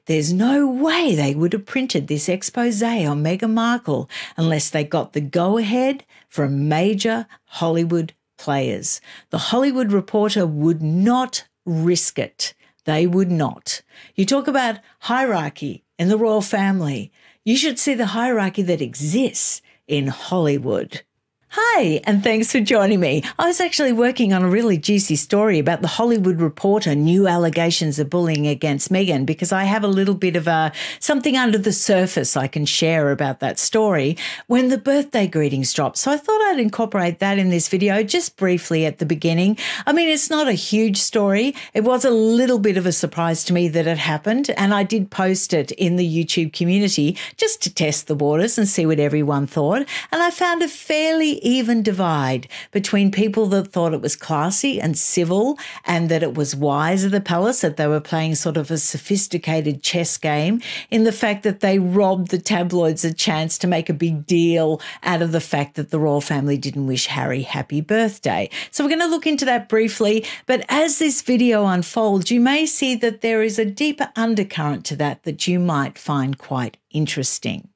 there's no way they would have printed this expose on Meghan Markle unless they got the go-ahead from major Hollywood players. The Hollywood Reporter would not risk it. They would not. You talk about hierarchy in the royal family. You should see the hierarchy that exists in Hollywood. Hi, and thanks for joining me. I was actually working on a really juicy story about the Hollywood Reporter new allegations of bullying against Meghan, because I have a little bit of something under the surface I can share about that story when the birthday greetings dropped. So I thought I'd incorporate that in this video just briefly at the beginning. I mean, it's not a huge story. It was a little bit of a surprise to me that it happened, and I did post it in the YouTube community just to test the waters and see what everyone thought. And I found a fairly even divide between people that thought it was classy and civil and that it was wise of the palace, that they were playing sort of a sophisticated chess game, in the fact that they robbed the tabloids a chance to make a big deal out of the fact that the royal family didn't wish Harry happy birthday. So we're going to look into that briefly, but as this video unfolds, you may see that there is a deeper undercurrent to that you might find quite interesting.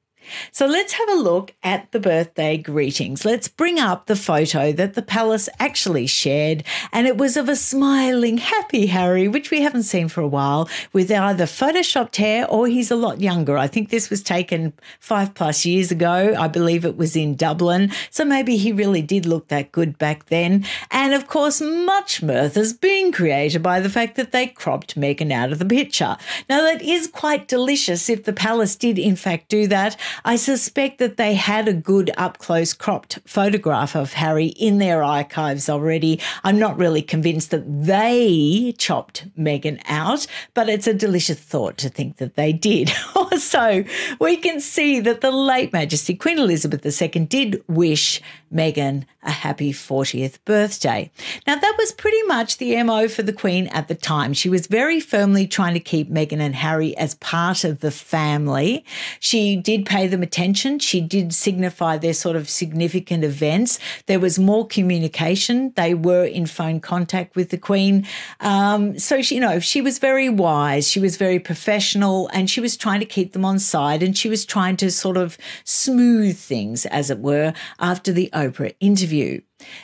So let's have a look at the birthday greetings. Let's bring up the photo that the palace actually shared, and it was of a smiling, happy Harry, which we haven't seen for a while, with either photoshopped hair or he's a lot younger. I think this was taken 5+ years ago. I believe it was in Dublin, so maybe he really did look that good back then. And of course, much mirth has been created by the fact that they cropped Meghan out of the picture. Now, that is quite delicious if the palace did in fact do that. I suspect that they had a good up-close cropped photograph of Harry in their archives already. I'm not really convinced that they chopped Meghan out, but it's a delicious thought to think that they did. Also, we can see that the late Majesty Queen Elizabeth II did wish Meghan a happy 40th birthday. Now, that was pretty much the MO for the Queen at the time. She was very firmly trying to keep Meghan and Harry as part of the family. She did pay them attention. She did signify their sort of significant events. There was more communication. They were in phone contact with the Queen. So, she was very wise. She was very professional, and she was trying to keep them on side, and she was trying to sort of smooth things, as it were, after the Oprah interview.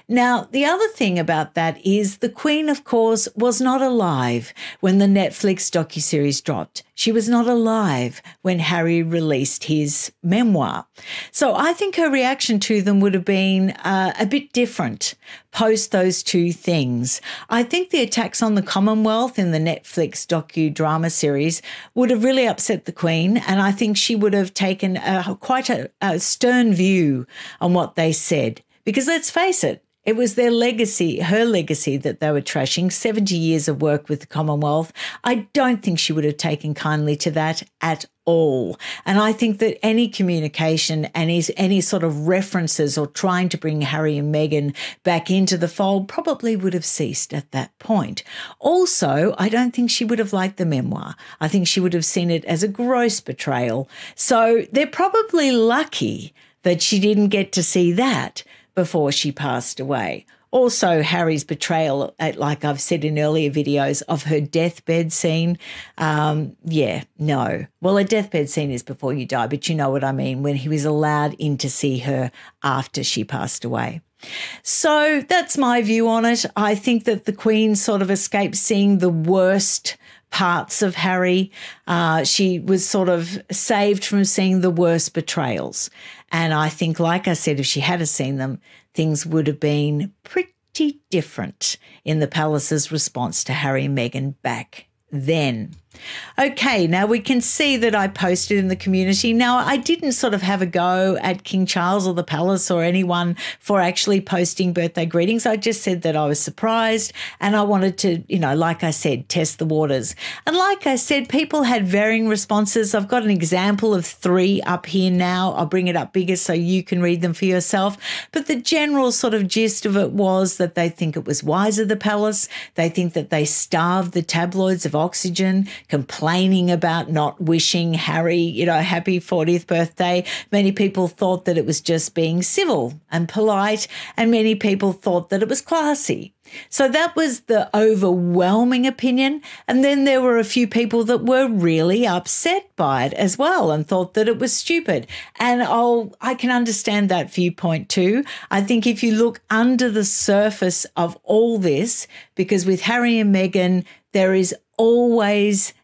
Now, the other thing about that is the Queen, of course, was not alive when the Netflix docuseries dropped. She was not alive when Harry released his memoir. So I think her reaction to them would have been a bit different post those two things. I think the attacks on the Commonwealth in the Netflix docudrama series would have really upset the Queen, and I think she would have taken quite a stern view on what they said. Because let's face it, it was their legacy, her legacy, that they were trashing, 70 years of work with the Commonwealth. I don't think she would have taken kindly to that at all. And I think that any communication and any sort of references or trying to bring Harry and Meghan back into the fold probably would have ceased at that point. Also, I don't think she would have liked the memoir. I think she would have seen it as a gross betrayal. So they're probably lucky that she didn't get to see that before she passed away. Also, Harry's betrayal, like I've said in earlier videos, of her deathbed scene. No. Well, a deathbed scene is before you die, but you know what I mean, when he was allowed in to see her after she passed away. So that's my view on it. I think that the Queen sort of escaped seeing the worst parts of Harry. She was sort of saved from seeing the worst betrayals. And I think, like I said, if she had seen them, things would have been pretty different in the palace's response to Harry and Meghan back then. Okay, now we can see that I posted in the community. Now, I didn't sort of have a go at King Charles or the palace or anyone for actually posting birthday greetings. I just said that I was surprised and I wanted to, like I said, test the waters. And like I said, people had varying responses. I've got an example of 3 up here now. I'll bring it up bigger so you can read them for yourself. But the general sort of gist of it was that they think it was wise of the palace. They think that they starved the tabloids of oxygen, complaining about not wishing Harry, happy 40th birthday. Many people thought that it was just being civil and polite, and many people thought that it was classy. So that was the overwhelming opinion. And then there were a few people that were really upset by it as well and thought that it was stupid. And I can understand that viewpoint too. I think if you look under the surface of all this, because with Harry and Meghan, there is always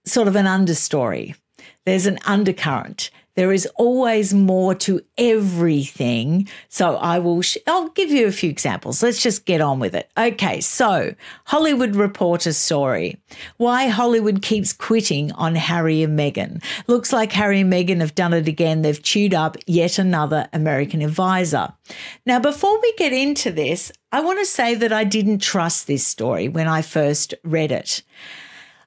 sort of an understory. There's an undercurrent. There is always more to everything. So I'll give you a few examples. Let's just get on with it. Okay, so Hollywood Reporter story. Why Hollywood keeps quitting on Harry and Meghan. Looks like Harry and Meghan have done it again. They've chewed up yet another American advisor. Now, before we get into this, I want to say that I didn't trust this story when I first read it.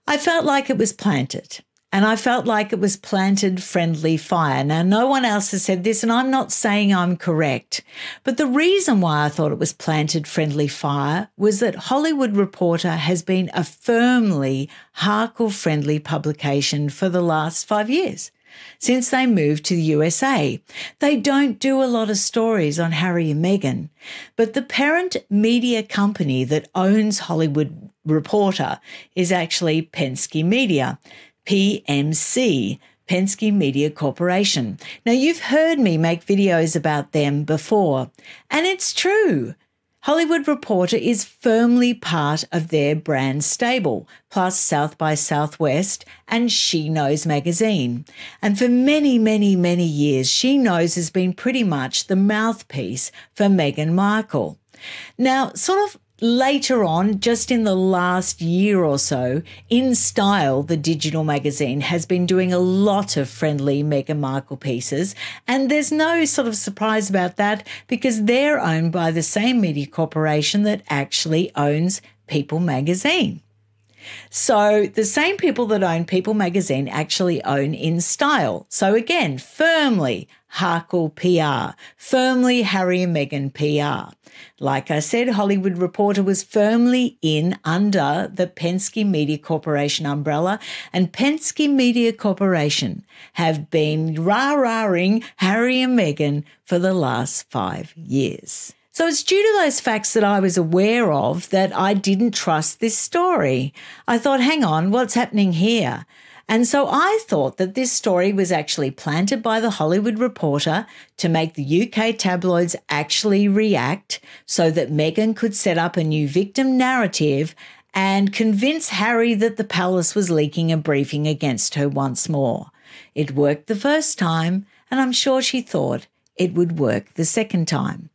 I felt like it was planted. And I felt like it was planted friendly fire. Now, no one else has said this, and I'm not saying I'm correct. But the reason why I thought it was planted friendly fire was that Hollywood Reporter has been a firmly Harkle-friendly publication for the last 5 years, since they moved to the USA. They don't do a lot of stories on Harry and Meghan, but the parent media company that owns Hollywood Reporter is actually Penske Media. PMC, Penske Media Corporation. Now, you've heard me make videos about them before, and it's true. Hollywood Reporter is firmly part of their brand stable, plus South by Southwest and She Knows magazine. And for many, many, many years, She Knows has been pretty much the mouthpiece for Meghan Markle. Now, sort of later on, just in the last year or so, In Style, the digital magazine, has been doing a lot of friendly Meghan Markle pieces. And there's no sort of surprise about that because they're owned by the same media corporation that actually owns People magazine. So the same people that own People magazine actually own In Style. So again, firmly Harkle PR, firmly Harry and Meghan PR. Like I said, Hollywood Reporter was firmly in under the Penske Media Corporation umbrella, and Penske Media Corporation have been rah-rahing Harry and Meghan for the last 5 years. So it's due to those facts that I was aware of that I didn't trust this story. I thought, hang on, what's happening here? And so I thought that this story was actually planted by the Hollywood Reporter to make the UK tabloids actually react so that Meghan could set up a new victim narrative and convince Harry that the palace was leaking a briefing against her once more. It worked the first time, and I'm sure she thought it would work the second time.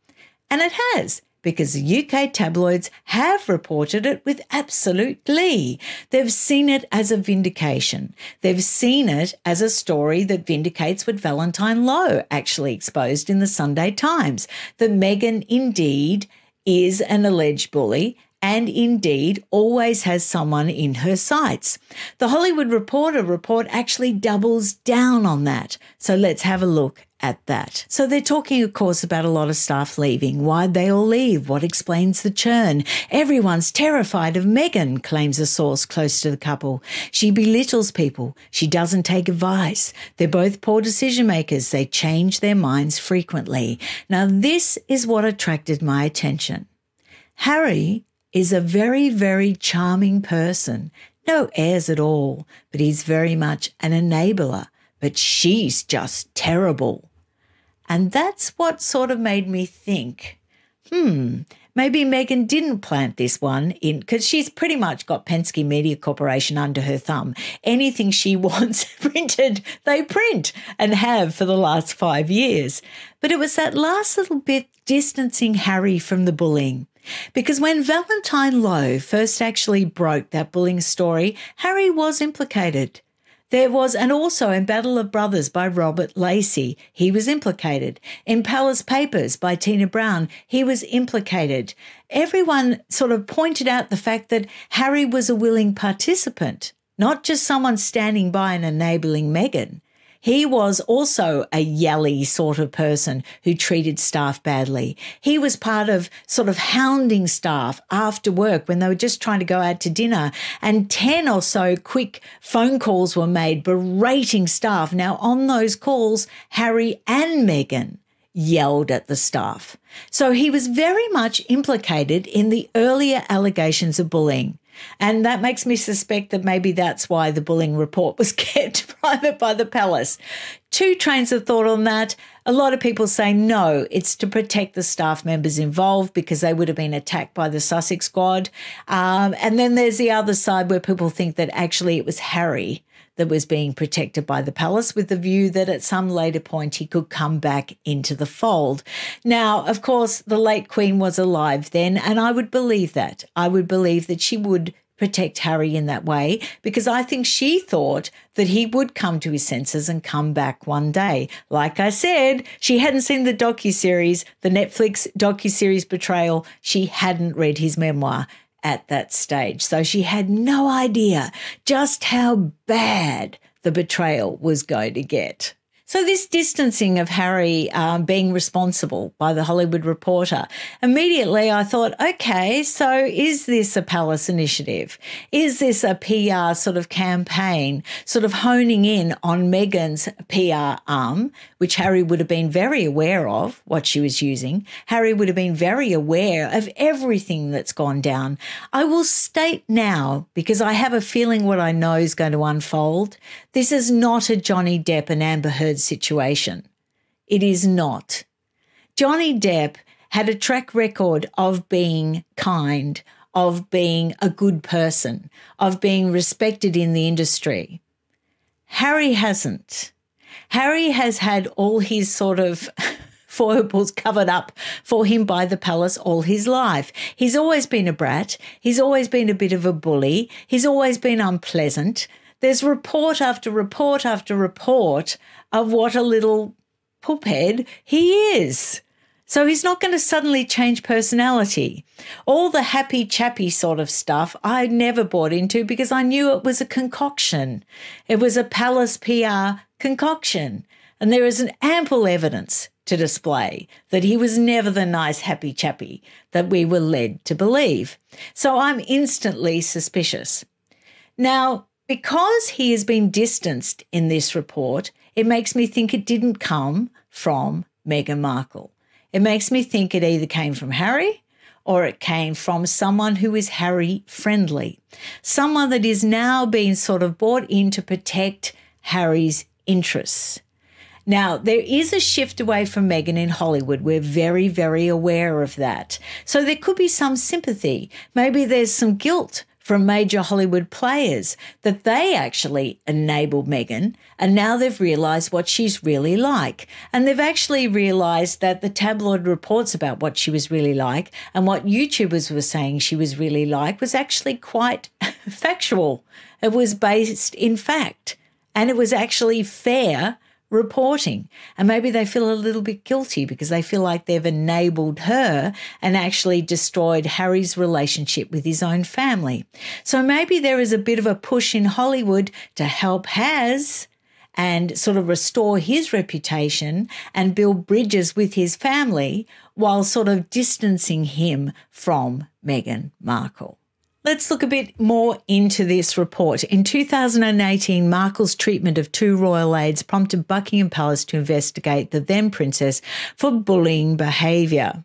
And it has, because the UK tabloids have reported it with absolute glee. They've seen it as a vindication. They've seen it as a story that vindicates what Valentine Lowe actually exposed in the Sunday Times, that Meghan indeed is an alleged bully and indeed always has someone in her sights. The Hollywood Reporter report actually doubles down on that. So let's have a look at that. So they're talking, of course, about a lot of staff leaving. Why'd they all leave? What explains the churn? Everyone's terrified of Meghan, claims a source close to the couple. She belittles people. She doesn't take advice. They're both poor decision makers. They change their minds frequently. Now, this is what attracted my attention. Harry is a very, very charming person. No airs at all, but he's very much an enabler. But she's just terrible. And that's what sort of made me think, maybe Meghan didn't plant this one in, because she's pretty much got Penske Media Corporation under her thumb. Anything she wants printed, they print and have for the last 5 years. But it was that last little bit distancing Harry from the bullying. Because when Valentine Lowe first actually broke that bullying story, Harry was implicated. There was, and also in Battle of Brothers by Robert Lacey, he was implicated. In Palace Papers by Tina Brown, he was implicated. Everyone sort of pointed out the fact that Harry was a willing participant, not just someone standing by and enabling Meghan. He was also a yelly sort of person who treated staff badly. He was part of sort of hounding staff after work when they were just trying to go out to dinner, and 10 or so quick phone calls were made berating staff. Now, on those calls, Harry and Meghan yelled at the staff. So he was very much implicated in the earlier allegations of bullying. And that makes me suspect that maybe that's why the bullying report was kept private by the palace. Two trains of thought on that. A lot of people say no, it's to protect the staff members involved because they would have been attacked by the Sussex squad. And then there's the other side where people think that actually it was Harry that was being protected by the palace, with the view that at some later point he could come back into the fold. Now, of course, the late Queen was alive then, and I would believe that. I would believe that she would protect Harry in that way, because I think she thought that he would come to his senses and come back one day. Like I said, she hadn't seen the docuseries, the Netflix docuseries Betrayal. She hadn't read his memoir at that stage. So she had no idea just how bad the betrayal was going to get. So this distancing of Harry being responsible by the Hollywood Reporter, immediately I thought, okay, so is this a palace initiative? Is this a PR sort of campaign, sort of honing in on Meghan's PR arm, which Harry would have been very aware of what she was using. Harry would have been very aware of everything that's gone down. I will state now, because I have a feeling what I know is going to unfold, this is not a Johnny Depp and Amber Heard situation. It is not. Johnny Depp had a track record of being kind, of being a good person, of being respected in the industry. Harry hasn't. Harry has had all his sort of foibles covered up for him by the palace all his life. He's always been a brat. He's always been a bit of a bully. He's always been unpleasant. There's report after report after report of what a little poophead he is. So he's not going to suddenly change personality. All the happy chappy sort of stuff I never bought into because I knew it was a concoction. It was a palace PR concoction. And there is an ample evidence to display that he was never the nice happy chappy that we were led to believe. So I'm instantly suspicious. Now, because he has been distanced in this report, it makes me think it didn't come from Meghan Markle. It makes me think it either came from Harry or it came from someone who is Harry-friendly, someone that is now being sort of brought in to protect Harry's interests. Now, there is a shift away from Meghan in Hollywood. We're very, very aware of that. So there could be some sympathy. Maybe there's some guilt from major Hollywood players that they actually enabled Meghan, and now they've realised what she's really like. And they've actually realised that the tabloid reports about what she was really like and what YouTubers were saying she was really like was actually quite factual. It was based in fact, and it was actually fair reporting. And maybe they feel a little bit guilty because they feel like they've enabled her and actually destroyed Harry's relationship with his own family. So maybe there is a bit of a push in Hollywood to help Has and sort of restore his reputation and build bridges with his family while sort of distancing him from Meghan Markle. Let's look a bit more into this report. In 2018, Markle's treatment of two royal aides prompted Buckingham Palace to investigate the then princess for bullying behaviour.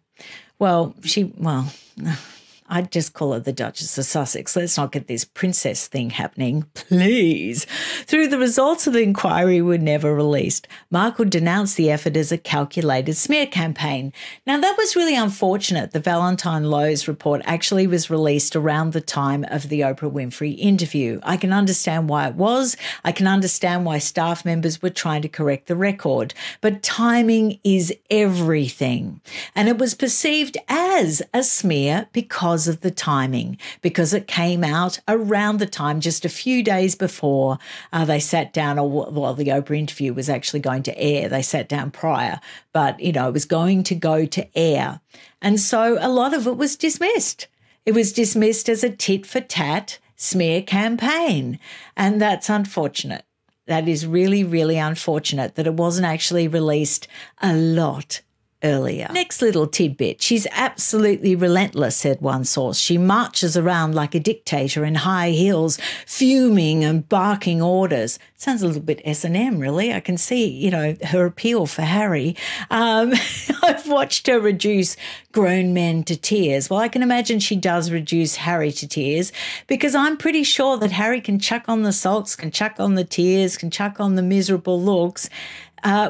I'd just call her the Duchess of Sussex. Let's not get this princess thing happening, please. Through the results of the inquiry were never released, Markle denounced the effort as a calculated smear campaign. Now, that was really unfortunate. The Valentine Lowe's report actually was released around the time of the Oprah Winfrey interview. I can understand why it was. I can understand why staff members were trying to correct the record. But timing is everything. And it was perceived as a smear because of the timing, because it came out around the time, just a few days before they sat down, or the Oprah interview was actually going to air. They sat down prior, but, it was going to go to air. And so a lot of it was dismissed. It was dismissed as a tit-for-tat smear campaign, and that's unfortunate. That is really, really unfortunate that it wasn't actually released a lot earlier. Next little tidbit. She's absolutely relentless, said one source. She marches around like a dictator in high heels, fuming and barking orders. Sounds a little bit S&M, really. I can see, her appeal for Harry. I've watched her reduce grown men to tears. Well, I can imagine she does reduce Harry to tears, because I'm pretty sure that Harry can chuck on the sulks, can chuck on the tears, can chuck on the miserable looks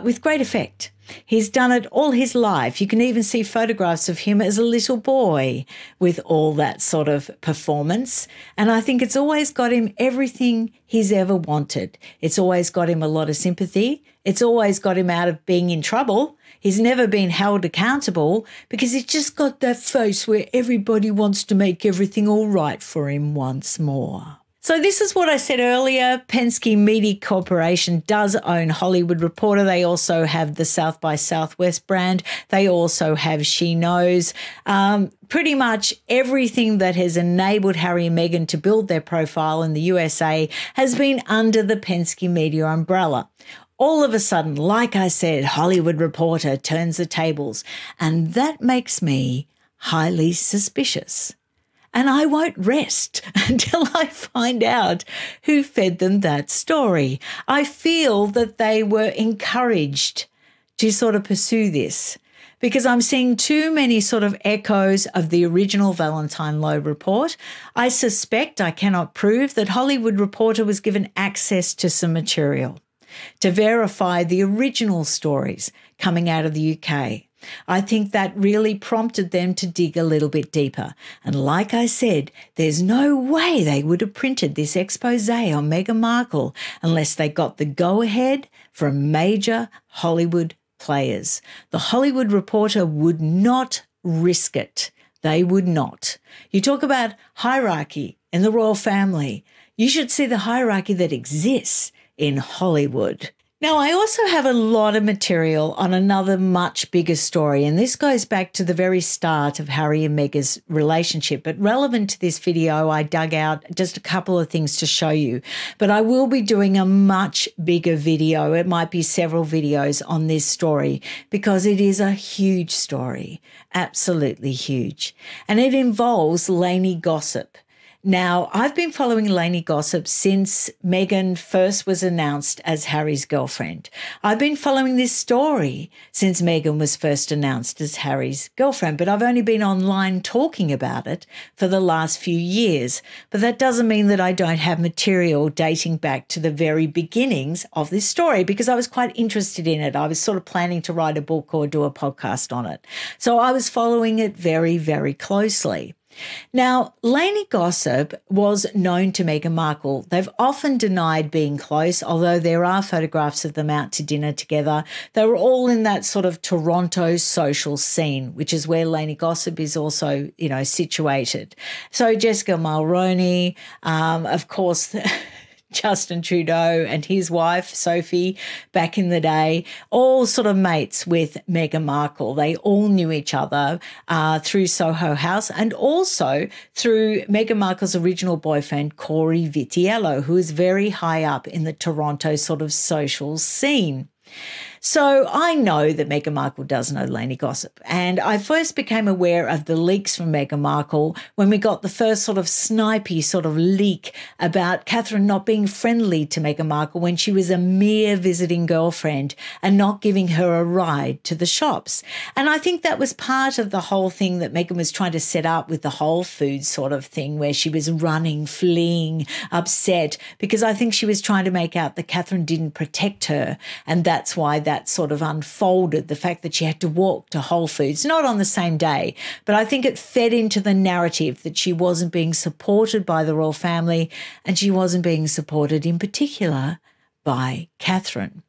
with great effect. He's done it all his life. You can even see photographs of him as a little boy with all that sort of performance. And I think it's always got him everything he's ever wanted. It's always got him a lot of sympathy. It's always got him out of being in trouble. He's never been held accountable because he's just got that face where everybody wants to make everything all right for him once more. So this is what I said earlier. Penske Media Corporation does own Hollywood Reporter. They also have the South by Southwest brand. They also have She Knows. Pretty much everything that has enabled Harry and Meghan to build their profile in the USA has been under the Penske Media umbrella. All of a sudden, like I said, Hollywood Reporter turns the tables, and that makes me highly suspicious. And I won't rest until I find out who fed them that story. I feel that they were encouraged to sort of pursue this, because I'm seeing too many sort of echoes of the original Valentine Lowe report. I suspect, I cannot prove, that Hollywood Reporter was given access to some material to verify the original stories coming out of the UK. I think that really prompted them to dig a little bit deeper. And like I said, there's no way they would have printed this expose on Meghan Markle unless they got the go-ahead from major Hollywood players. The Hollywood Reporter would not risk it. They would not. You talk about hierarchy in the royal family. You should see the hierarchy that exists in Hollywood. Now, I also have a lot of material on another much bigger story, and this goes back to the very start of Harry and Meghan's relationship. But relevant to this video, I dug out just a couple of things to show you. But I will be doing a much bigger video. It might be several videos on this story because it is a huge story, absolutely huge. And it involves Lainey gossip. Now, I've been following Lainey gossip since Meghan first was announced as Harry's girlfriend. I've been following this story since Meghan was first announced as Harry's girlfriend, but I've only been online talking about it for the last few years. But that doesn't mean that I don't have material dating back to the very beginnings of this story, because I was quite interested in it. I was sort of planning to write a book or do a podcast on it. So I was following it very, very closely. Now, Lainey gossip was known to Meghan Markle. They've often denied being close, although there are photographs of them out to dinner together. They were all in that sort of Toronto social scene, which is where Lainey gossip is also, situated. So Jessica Mulroney, of course, Justin Trudeau and his wife, Sophie, back in the day, all sort of mates with Meghan Markle. They all knew each other through Soho House and also through Meghan Markle's original boyfriend, Corey Vitiello, who is very high up in the Toronto sort of social scene. So I know that Meghan Markle does know Lainey gossip, and I first became aware of the leaks from Meghan Markle when we got the first sort of snipey sort of leak about Catherine not being friendly to Meghan Markle when she was a mere visiting girlfriend and not giving her a ride to the shops. And I think that was part of the whole thing that Meghan was trying to set up with the Whole Foods sort of thing, where she was running, fleeing, upset, because I think she was trying to make out that Catherine didn't protect her, and that's why that sort of unfolded, the fact that she had to walk to Whole Foods, not on the same day, but I think it fed into the narrative that she wasn't being supported by the royal family, and she wasn't being supported in particular by Catherine.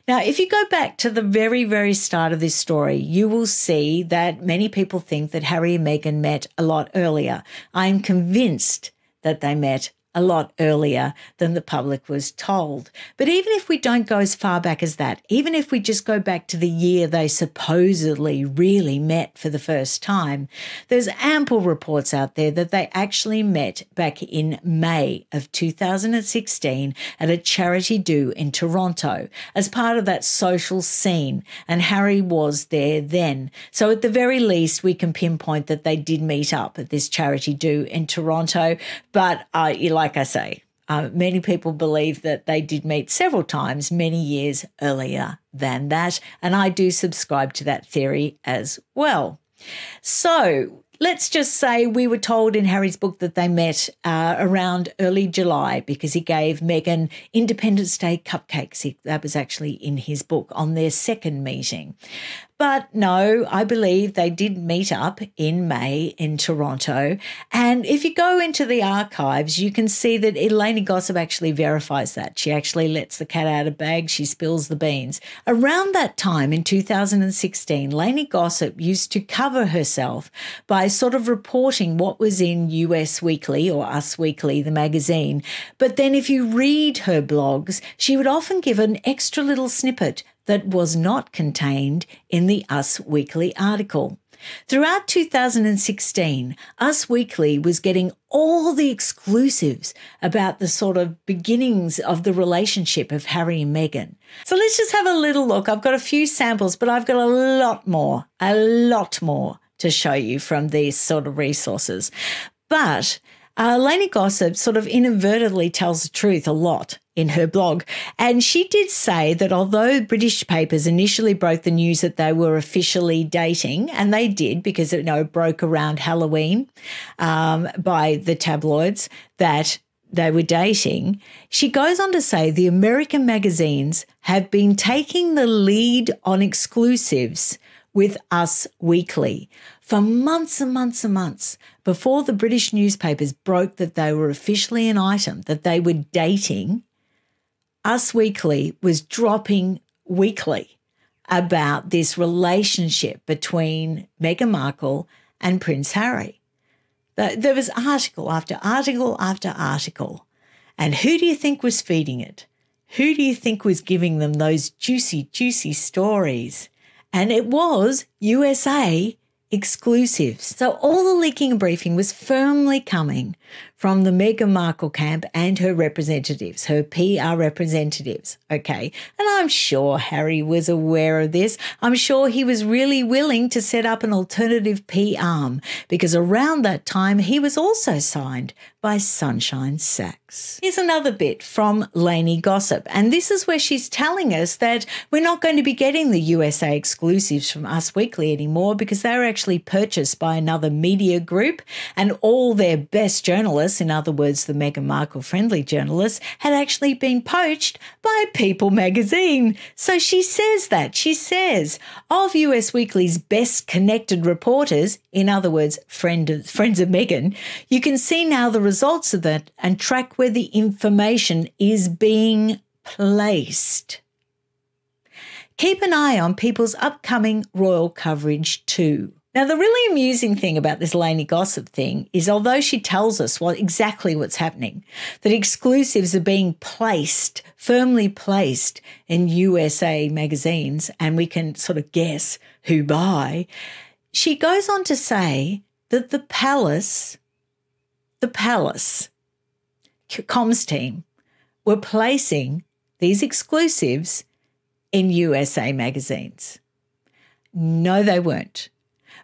Now, if you go back to the very, very start of this story, you will see that many people think that Harry and Meghan met a lot earlier. I am convinced that they met a a lot earlier than the public was told. But even if we don't go as far back as that, even if we just go back to the year they supposedly really met for the first time, there's ample reports out there that they actually met back in May of 2016 at a charity do in Toronto as part of that social scene, and Harry was there then. So at the very least, we can pinpoint that they did meet up at this charity do in Toronto. But like I say, many people believe that they did meet several times many years earlier than that, and I do subscribe to that theory as well. So let's just say we were told in Harry's book that they met around early July because he gave Meghan Independence Day cupcakes. That was actually in his book on their second meeting. But no, I believe they did meet up in May in Toronto. And if you go into the archives, you can see that Lainey Gossip actually verifies that. She actually lets the cat out of bag. She spills the beans. Around that time in 2016, Lainey Gossip used to cover herself by sort of reporting what was in US Weekly or Us Weekly, the magazine. But then if you read her blogs, she would often give an extra little snippet that was not contained in the Us Weekly article. Throughout 2016, Us Weekly was getting all the exclusives about the sort of beginnings of the relationship of Harry and Meghan. So let's just have a little look. I've got a few samples, but I've got a lot more to show you from these sort of resources. But Lainey Gossip sort of inadvertently tells the truth a lot in her blog. And she did say that although British papers initially broke the news that they were officially dating, and they did because it broke around Halloween by the tabloids that they were dating, she goes on to say the American magazines have been taking the lead on exclusives with Us Weekly for months and months and months before the British newspapers broke that they were officially an item, that they were dating. Us Weekly was dropping weekly about this relationship between Meghan Markle and Prince Harry. There was article after article after article. And who do you think was feeding it? Who do you think was giving them those juicy, juicy stories? And it was USA exclusives. So all the leaking and briefing was firmly coming from the Meghan Markle camp and her representatives, her PR representatives, okay? And I'm sure Harry was aware of this. I'm sure he was really willing to set up an alternative PR because around that time he was also signed by Sunshine Sachs. Here's another bit from Lainey Gossip, and this is where she's telling us that we're not going to be getting the USA exclusives from Us Weekly anymore because they were actually purchased by another media group, and all their best journalists, in other words, the Meghan Markle friendly journalists, had actually been poached by People magazine. So she says that. She says, of US Weekly's best connected reporters, in other words, friends of Meghan, you can see now the results of that and track where the information is being placed. Keep an eye on People's upcoming royal coverage too. Now, the really amusing thing about this Lainey Gossip thing is although she tells us exactly what's happening, that exclusives are being placed, firmly placed in USA magazines, and we can sort of guess who by, she goes on to say that the Palace comms team were placing these exclusives in USA magazines. No, they weren't.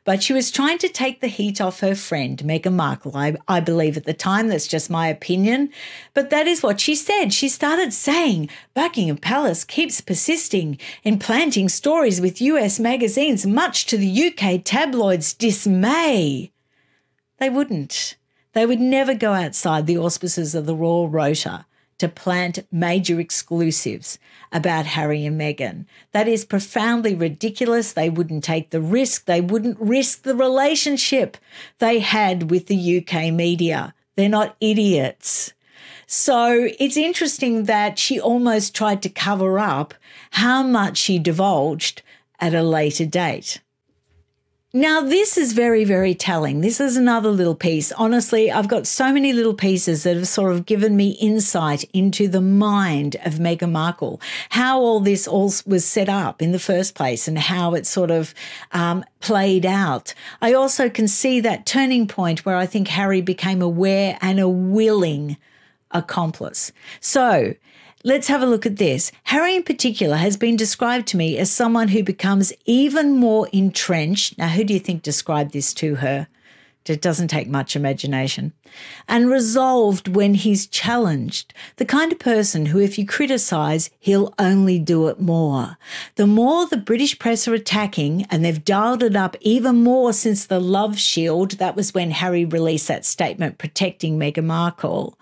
But she was trying to take the heat off her friend, Meghan Markle, I believe at the time. That's just my opinion. But that is what she said. She started saying Buckingham Palace keeps persisting in planting stories with US magazines, much to the UK tabloids' dismay. They wouldn't. They would never go outside the auspices of the Royal Rota to plant major exclusives about Harry and Meghan. That is profoundly ridiculous. They wouldn't take the risk. They wouldn't risk the relationship they had with the UK media. They're not idiots. So it's interesting that she almost tried to cover up how much she divulged at a later date. Now, this is very, very telling. This is another little piece. Honestly, I've got so many little pieces that have sort of given me insight into the mind of Meghan Markle, how all this was set up in the first place and how it sort of played out. I also can see that turning point where I think Harry became aware and a willing accomplice. So let's have a look at this. Harry in particular has been described to me as someone who becomes even more entrenched. Now, who do you think described this to her? It doesn't take much imagination. And resolved when he's challenged. The kind of person who, if you criticise, he'll only do it more. The more the British press are attacking, and they've dialed it up even more since the Love Shield, that was when Harry released that statement protecting Meghan Markle,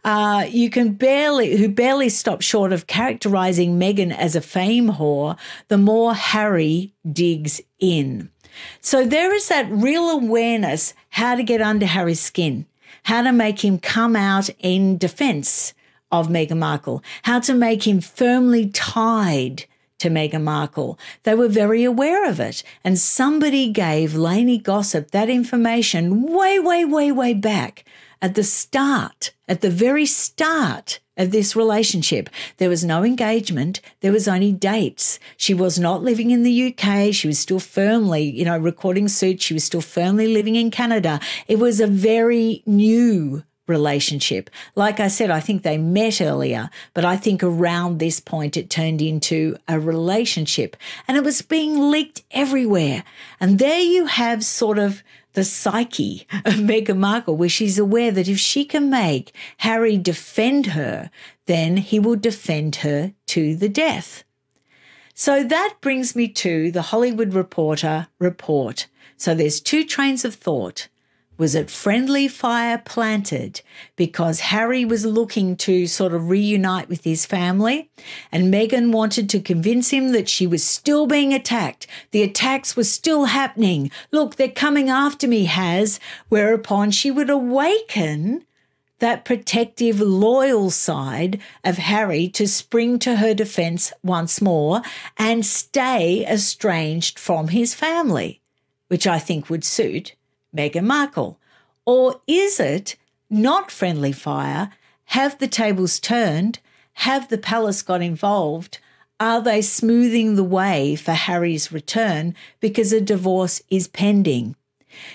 who barely stop short of characterising Meghan as a fame whore, the more Harry digs in. So there is that real awareness how to get under Harry's skin, how to make him come out in defence of Meghan Markle, how to make him firmly tied to Meghan Markle. They were very aware of it. And somebody gave Lainey Gossip that information way back at the start, at the very start of this relationship. There was no engagement. There was only dates. She was not living in the UK. She was still firmly, recording Suits. She was still firmly living in Canada. It was a very new relationship. Like I said, I think they met earlier, but I think around this point it turned into a relationship and it was being leaked everywhere. And there you have sort of the psyche of Meghan Markle, where she's aware that if she can make Harry defend her, then he will defend her to the death. So that brings me to the Hollywood Reporter report. So there's two trains of thought. Was it friendly fire planted because Harry was looking to sort of reunite with his family and Meghan wanted to convince him that she was still being attacked? The attacks were still happening. Look, they're coming after me, whereupon she would awaken that protective, loyal side of Harry to spring to her defence once more and stay estranged from his family, which I think would suit Meghan Markle. Or is it not friendly fire? Have the tables turned? Have the palace got involved? Are they smoothing the way for Harry's return because a divorce is pending?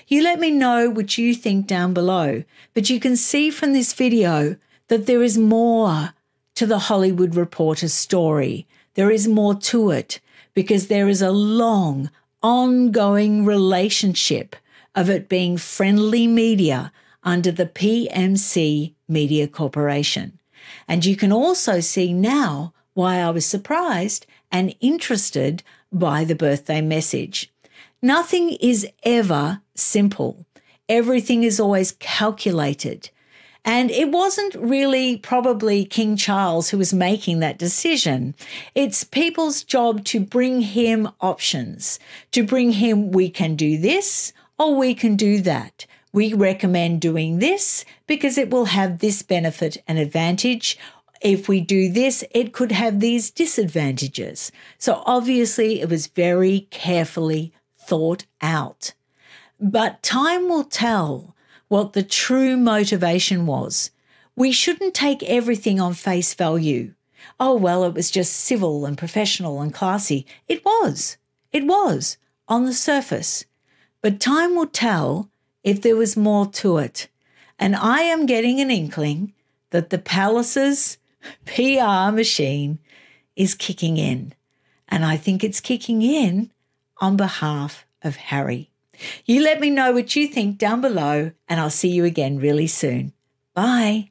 You let me know what you think down below, but you can see from this video that there is more to the Hollywood Reporter story. There is more to it because there is a long, ongoing relationship of it being friendly media under the PMC Media Corporation. And you can also see now why I was surprised and interested by the birthday message. Nothing is ever simple. Everything is always calculated. And it wasn't really probably King Charles who was making that decision. It's people's job to bring him options, to bring him, we can do this or we can do that. We recommend doing this because it will have this benefit and advantage. If we do this, it could have these disadvantages. So obviously it was very carefully thought out. But time will tell what the true motivation was. We shouldn't take everything on face value. Oh, well, it was just civil and professional and classy. It was on the surface. But time will tell if there was more to it. And I am getting an inkling that the palace's PR machine is kicking in. And I think it's kicking in on behalf of Harry. You let me know what you think down below, and I'll see you again really soon. Bye.